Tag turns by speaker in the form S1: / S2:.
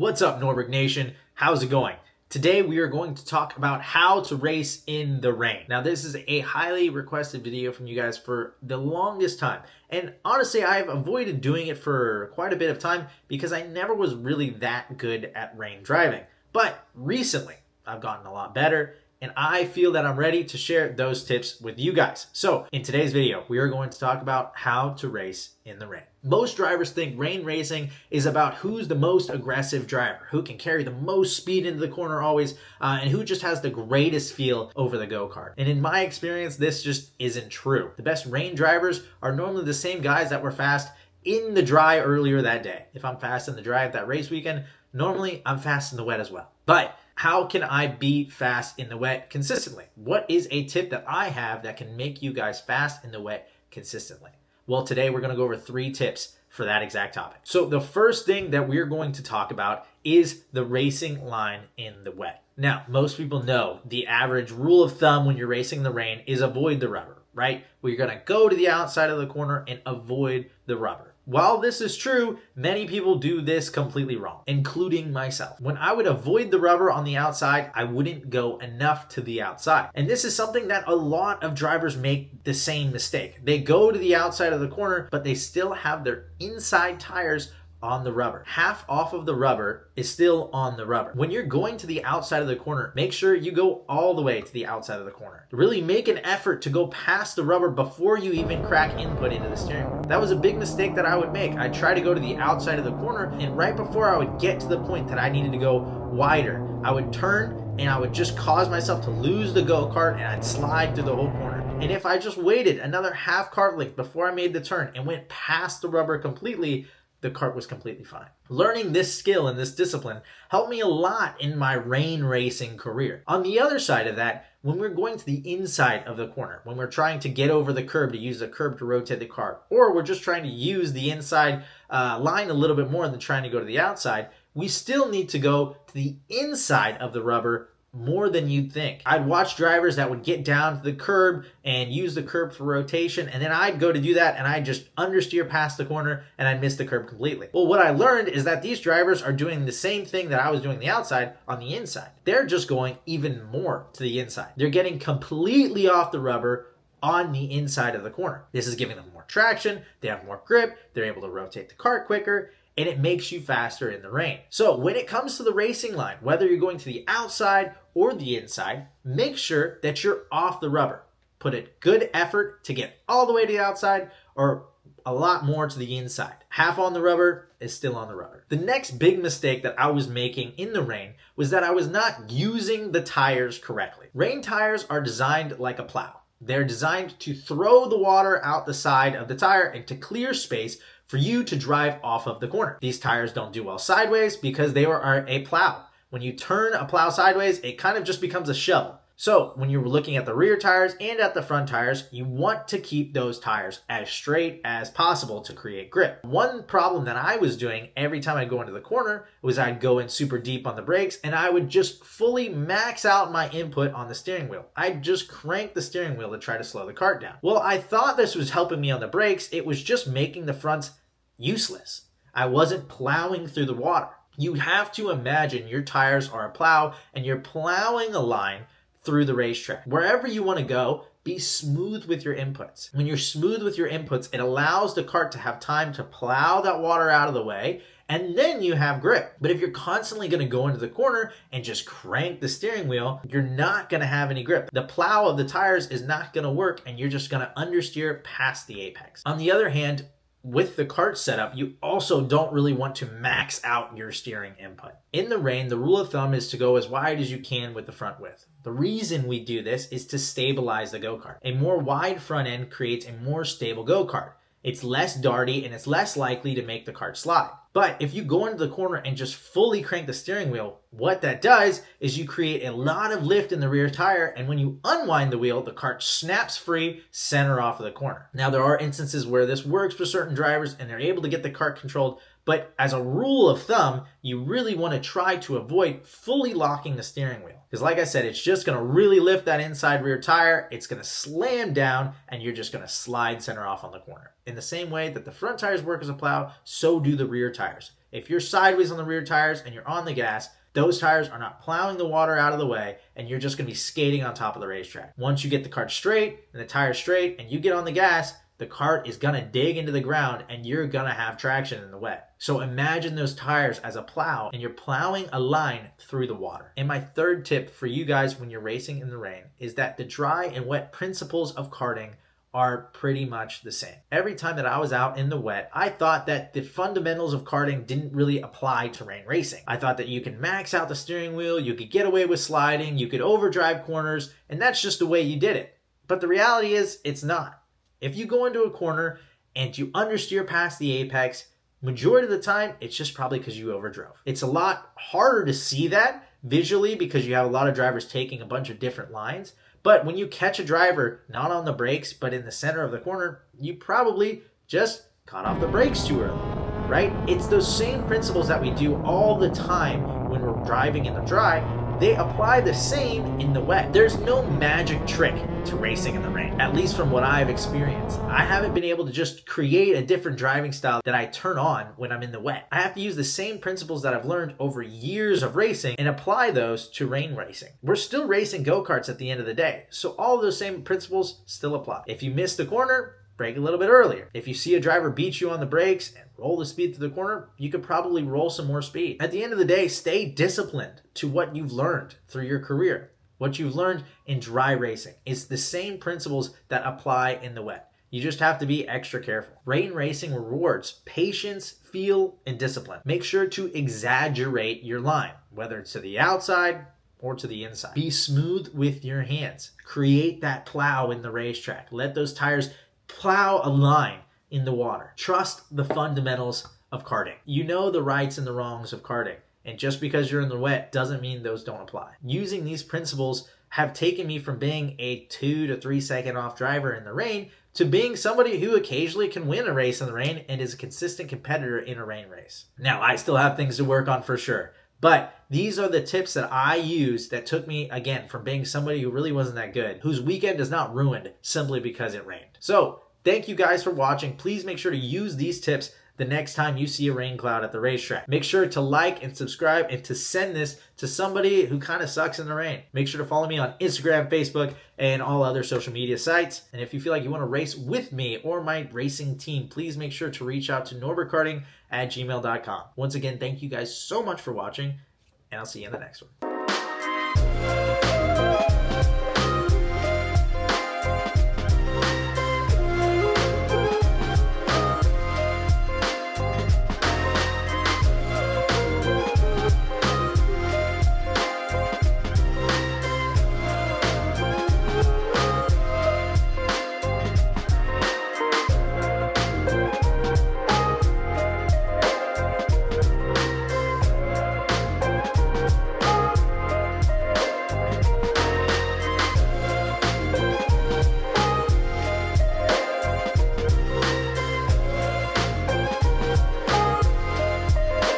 S1: What's up, Norberg Nation? How's it going? Today we are going to talk about how to race in the rain. Now this is a highly requested video from you guys for the longest time. And honestly, I've avoided doing it for quite a bit of time because I never was really that good at rain driving. But recently, I've gotten a lot better and I feel that I'm ready to share those tips with you guys. So in today's video, we are going to talk about how to race in the rain. Most drivers think rain racing is about who's the most aggressive driver, who can carry the most speed into the corner always, and who just has the greatest feel over the go-kart. And in my experience, this just isn't true. The best rain drivers are normally the same guys that were fast in the dry earlier that day. If I'm fast in the dry at that race weekend, normally I'm fast in the wet as well. But how can I be fast in the wet consistently? What is a tip that I have that can make you guys fast in the wet consistently? Well, today we're going to go over 3 tips for that exact topic. So the first thing that we're going to talk about is the racing line in the wet. Now, most people know the average rule of thumb when you're racing in the rain is avoid the rubber, right? Well, you're going to go to the outside of the corner and avoid the rubber. While this is true, many people do this completely wrong, including myself. When I would avoid the rubber on the outside, I wouldn't go enough to the outside. And this is something that a lot of drivers make the same mistake. They go to the outside of the corner, but they still have their inside tires on the rubber. Half off of the rubber is still on the rubber. When you're going to the outside of the corner, make sure you go all the way to the outside of the corner. Really make an effort to go past the rubber before you even crack input into the steering wheel. That was a big mistake that I would make. I'd try to go to the outside of the corner, and right before I would get to the point that I needed to go wider, I would turn and I would just cause myself to lose the go-kart and I'd slide through the whole corner. And if I just waited another half kart length before I made the turn and went past the rubber completely, the kart was completely fine. Learning this skill and this discipline helped me a lot in my rain racing career. On the other side of that, when we're going to the inside of the corner, when we're trying to get over the curb to use the curb to rotate the kart, or we're just trying to use the inside line a little bit more than trying to go to the outside, we still need to go to the inside of the rubber more than you'd think. I'd watch drivers that would get down to the curb and use the curb for rotation, and then I'd go to do that and I'd just understeer past the corner and I'd miss the curb completely. Well, what I learned is that these drivers are doing the same thing that I was doing on the outside on the inside. They're just going even more to the inside. They're getting completely off the rubber on the inside of the corner. This is giving them more traction, they have more grip, they're able to rotate the kart quicker, and it makes you faster in the rain. So when it comes to the racing line, whether you're going to the outside or the inside, make sure that you're off the rubber. Put a good effort to get all the way to the outside or a lot more to the inside. Half on the rubber is still on the rubber. The next big mistake that I was making in the rain was that I was not using the tires correctly. Rain tires are designed like a plow. They're designed to throw the water out the side of the tire and to clear space for you to drive off of the corner. These tires don't do well sideways because they are a plow. When you turn a plow sideways, it kind of just becomes a shovel. So when you're looking at the rear tires and at the front tires, you want to keep those tires as straight as possible to create grip. One problem that I was doing every time I'd go into the corner was I'd go in super deep on the brakes and I would just fully max out my input on the steering wheel. I'd just crank the steering wheel to try to slow the kart down. Well, I thought this was helping me on the brakes. It was just making the fronts useless. I wasn't plowing through the water. You have to imagine your tires are a plow and you're plowing a line through the racetrack. Wherever you want to go, be smooth with your inputs. When you're smooth with your inputs, it allows the kart to have time to plow that water out of the way, and then you have grip. But if you're constantly going to go into the corner and just crank the steering wheel, you're not going to have any grip. The plow of the tires is not going to work, and you're just going to understeer past the apex. On the other hand, with the kart setup, you also don't really want to max out your steering input. In the rain, the rule of thumb is to go as wide as you can with the front width. The reason we do this is to stabilize the go-kart. A more wide front end creates a more stable go-kart. It's less darty and it's less likely to make the kart slide. But if you go into the corner and just fully crank the steering wheel, what that does is you create a lot of lift in the rear tire, and when you unwind the wheel, the kart snaps free, center off of the corner. Now, there are instances where this works for certain drivers and they're able to get the kart controlled, but as a rule of thumb, you really want to try to avoid fully locking the steering wheel. Because like I said, it's just going to really lift that inside rear tire, it's going to slam down, and you're just going to slide center off on the corner. In the same way that the front tires work as a plow, so do the rear tires. If you're sideways on the rear tires and you're on the gas, those tires are not plowing the water out of the way, and you're just going to be skating on top of the racetrack. Once you get the kart straight and the tires straight and you get on the gas, the kart is going to dig into the ground and you're going to have traction in the wet. So imagine those tires as a plow and you're plowing a line through the water. And my third tip for you guys when you're racing in the rain is that the dry and wet principles of karting are pretty much the same. Every time that I was out in the wet, I thought that the fundamentals of karting didn't really apply to rain racing. I thought that you can max out the steering wheel, you could get away with sliding, you could overdrive corners, and that's just the way you did it. But the reality is, it's not. If you go into a corner and you understeer past the apex, majority of the time, it's just probably because you overdrove. It's a lot harder to see that visually because you have a lot of drivers taking a bunch of different lines. But when you catch a driver not on the brakes, but in the center of the corner, you probably just cut off the brakes too early, right? It's those same principles that we do all the time when we're driving in the dry. They apply the same in the wet. There's no magic trick to racing in the rain, at least from what I've experienced. I haven't been able to just create a different driving style that I turn on when I'm in the wet. I have to use the same principles that I've learned over years of racing and apply those to rain racing. We're still racing go-karts at the end of the day, so all of those same principles still apply. If you miss the corner, brake a little bit earlier. If you see a driver beat you on the brakes and roll the speed to the corner, you could probably roll some more speed. At the end of the day, stay disciplined to what you've learned through your career. What you've learned in dry racing is the same principles that apply in the wet. You just have to be extra careful. Rain racing rewards patience, feel, and discipline. Make sure to exaggerate your line, whether it's to the outside or to the inside. Be smooth with your hands. Create that plow in the racetrack. Let those tires plow a line in the water. Trust the fundamentals of karting. You know the rights and the wrongs of karting. And just because you're in the wet doesn't mean those don't apply. Using these principles have taken me from being a 2 to 3 second off driver in the rain to being somebody who occasionally can win a race in the rain and is a consistent competitor in a rain race. Now, I still have things to work on for sure. But these are the tips that I use that took me, again, from being somebody who really wasn't that good, whose weekend is not ruined simply because it rained. So, thank you guys for watching. Please make sure to use these tips the next time you see a rain cloud at the racetrack. Make sure to like and subscribe and to send this to somebody who kind of sucks in the rain. Make sure to follow me on Instagram, Facebook, and all other social media sites. And if you feel like you want to race with me or my racing team, please make sure to reach out to NorbergKarting@gmail.com. Once again, thank you guys so much for watching, and I'll see you in the next one.